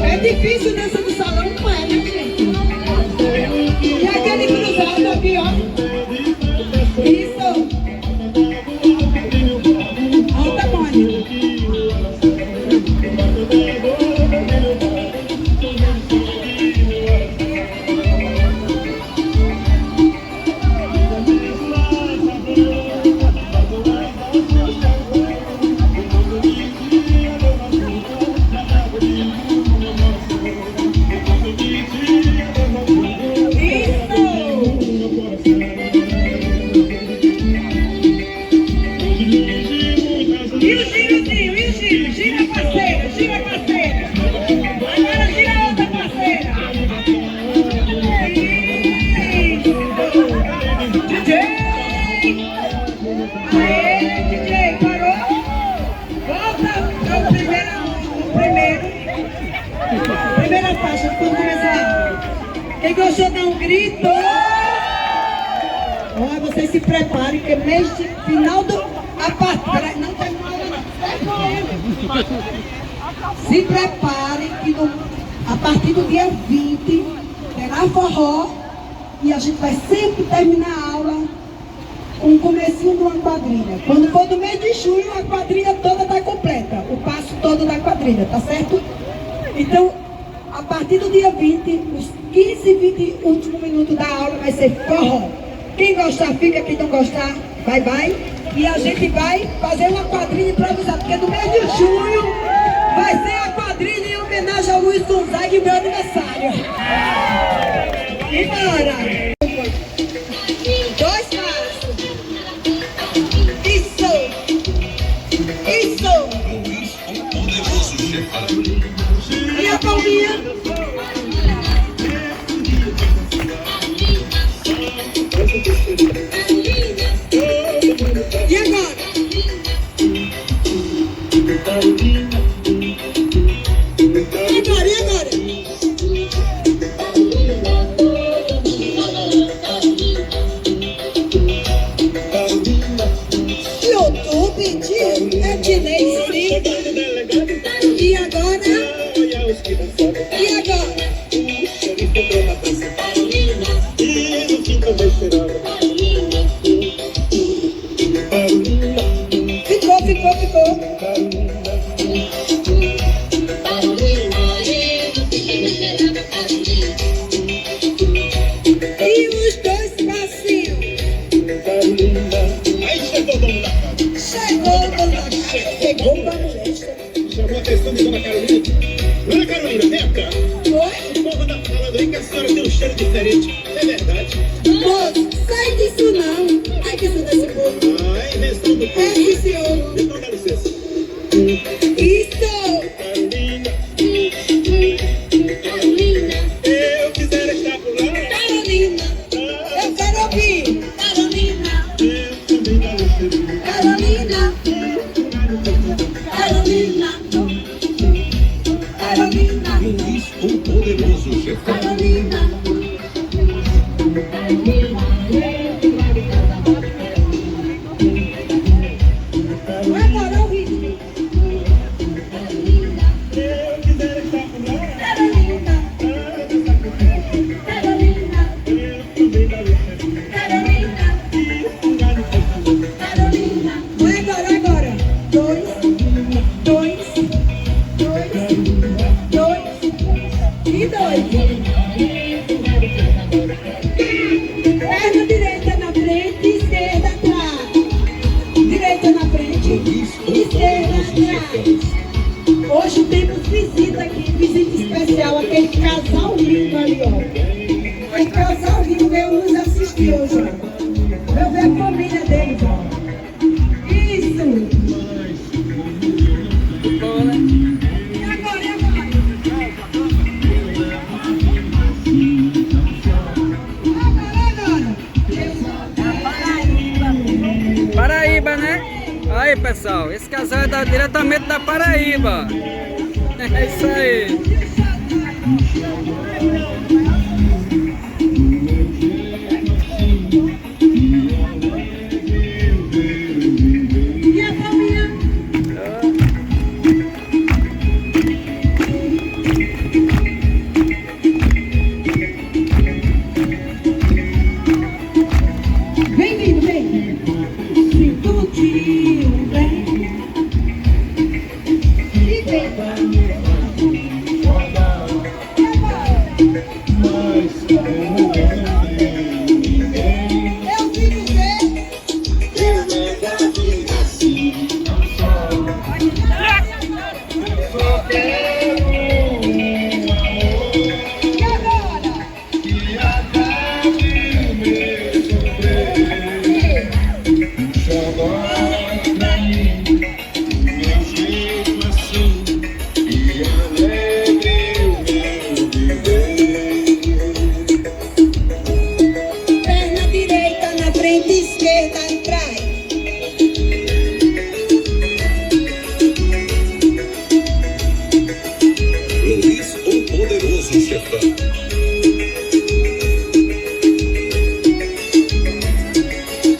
É difícil dança do salão, não é, né, gente? E aquele cruzado aqui, ó. Isso. Olha o tamanho. Primeira faixa, vamos começar. Quem gostou, dá um grito. Olha, vocês se preparem, que mês de final do... Não tem nada, não. Se preparem, que a partir do dia 20, terá forró. E a gente vai sempre terminar a aula com o comecinho de uma quadrilha. Quando for do mês de junho, a quadrilha toda está completa. O passo todo da quadrilha, tá certo? Então, a partir do dia 20, os 15, 20 últimos minutos da aula vai ser forró. Quem gostar fica, quem não gostar, vai, vai. E a gente vai fazer uma quadrilha improvisada, porque no mês de junho vai ser a quadrilha em homenagem ao Luiz Gonzaga e meu aniversário. E bora! Dois passos. Isso! Isso! E a palminha? E agora? E agora? YouTube de Ednei Silva. E agora? E agora? Ficou. E os dois passinhos. Aí chegou o dono da casa. Chegou pra mulher. Chamou a atenção de Dona Carolina. Dona Carolina, vem cá. Oi? O povo tá falando aí que a senhora tem um cheiro diferente. É verdade? Moço, sai disso não. Ai, que isso desse povo. Ah, invenção do povo. É sim, senhor. Então dá licença. Isso! Carolina, eu quisera estar por lá. Carolina, eu quero ouvir. Carolina, Eu também dá licença. Carolina, Carolina, Carolina, Luiz, o poderoso chefão. Carolina. Perna direita na frente, esquerda atrás. Direita na frente, esquerda atrás. Hoje temos visita aqui, visita especial, aquele casal lindo ali, ó. O casal lindo veio nos assistir hoje, ó. Eu ver a família deles, ó. Isso! Bola. E agora, e agora? Paraíba, né? Aí, pessoal, esse casal é diretamente da Paraíba. É isso aí. E a família? Vem vindo, vem. Cinturinho, vem. E vem. Eu fico ver. E agora? Perna direita na frente, esquerda atrás. Luiz, o poderoso chefão.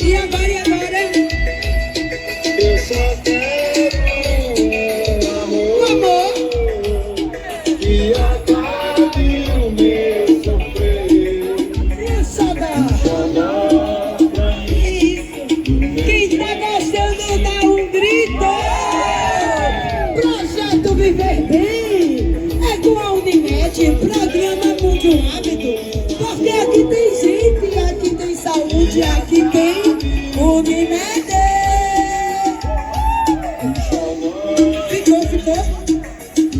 E agora, e agora? Eu só quero O amor. que acabe o meu sofrer. E o saudade. Isso. Quem tá gostando dá um grito. Projeto Viver Bem é com a Unimed, programa Mude um Hábito. Porque aqui tem gente, aqui tem saúde, aqui tem Unimed. Ficou?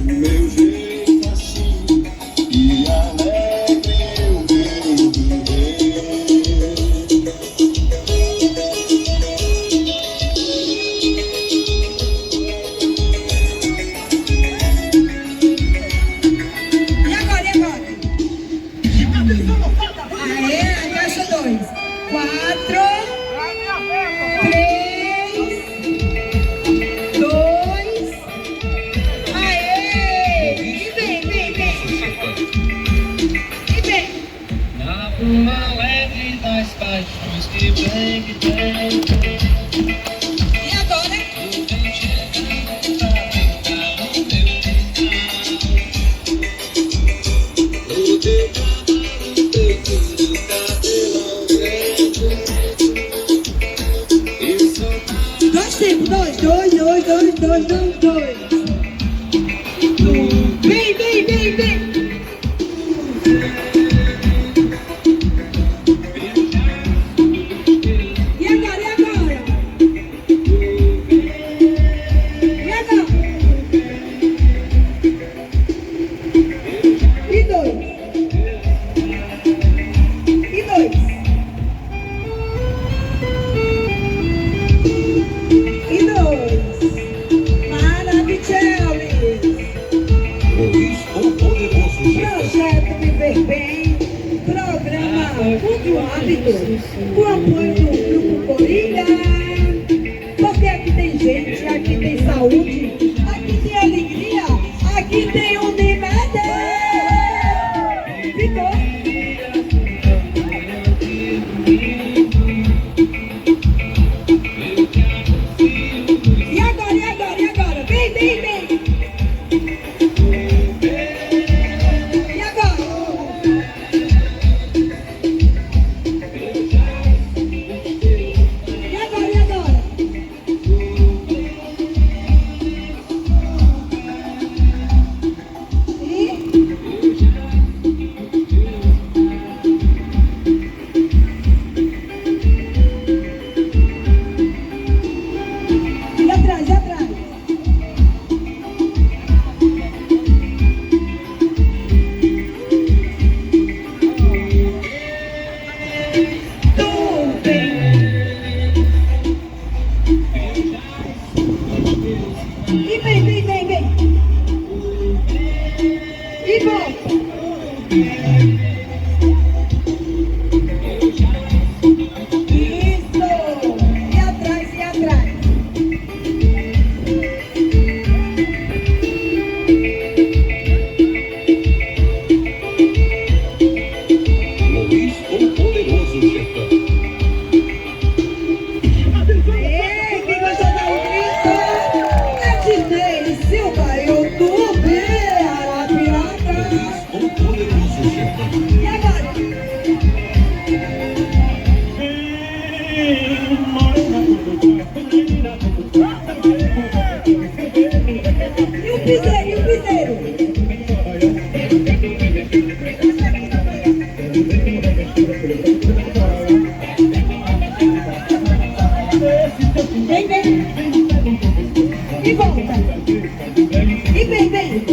Meu jeito assim e alegre o meu viver. E agora, e agora? Aê, a caixa 2. 4, 3, 2. Aê! E vem. E vem. Na bruma leve das paixões que vem, que tem. E agora? Tu vem chegando pra brincar no meu quintal. No teu cavalo, teu filho, cabelão grande. E soltar Dois tempos, dois. Vem. E agora? E dois. Maravilhoso. Luiz, o poderoso chefão. Projeto Viver Bem, programa Mude um Hábito, o apoio do Grupo Bola. Porque aqui tem gente, aqui tem saúde, aqui tem alegria, aqui tem Unimed. Ficou? E agora? Vem. E agora? E volta. Isso. E atrás, e atrás. Luiz, o poderoso chefão. Ei, quem gostou da grito? É Dinei, Silva, YouTube, Arapiraca. O poderoso chefão. E agora? E o piseiro, e o piseiro? Vem, vem. E volta. E vem, vem.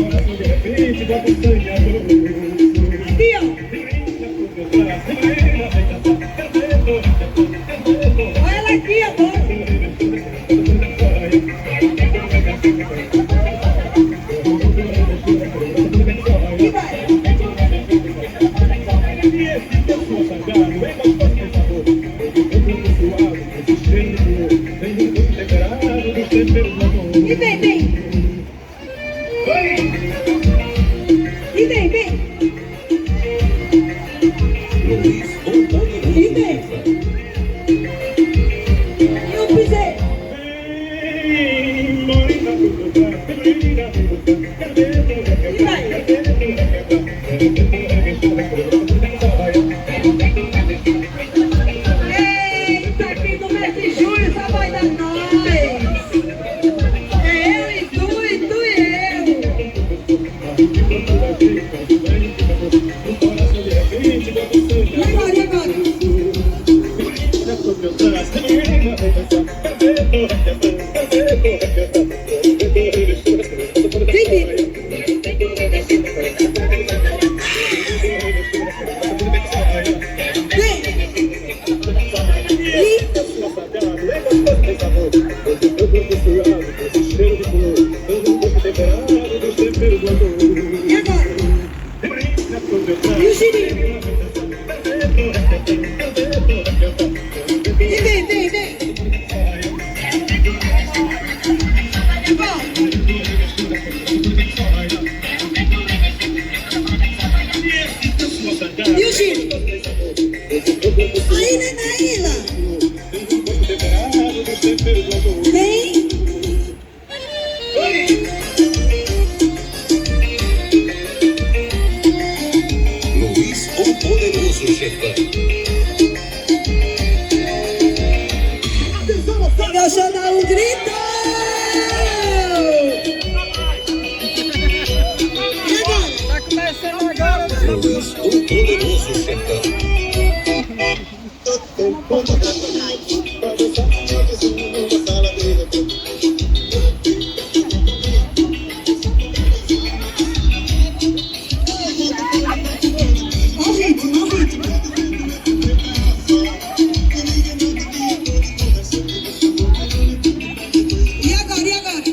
Aqui, ó. Olha ela aqui agora. E vai. E vem, vem. E vem, vem. Luiz, o poderoso E vem. chefão. E o piseiro. E vai. Eita, aqui no mês de julho só vai dar nós. É eu e tu e eu. E agora, e agora? Vem, vem. E agora? E o girinho? E vem, vem, vem. E volta. E o giro? Aí, Nenaíla. Vem. Luiz, o poderoso chefão. Quem gostou dá um grito. E agora? Tá começando agora, né? Luiz, o poderoso chefão. Ó o ritmo, ó o ritmo. E agora, e agora?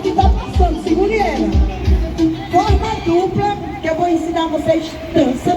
que tá passando, segure ela. Forma dupla, que eu vou ensinar vocês dança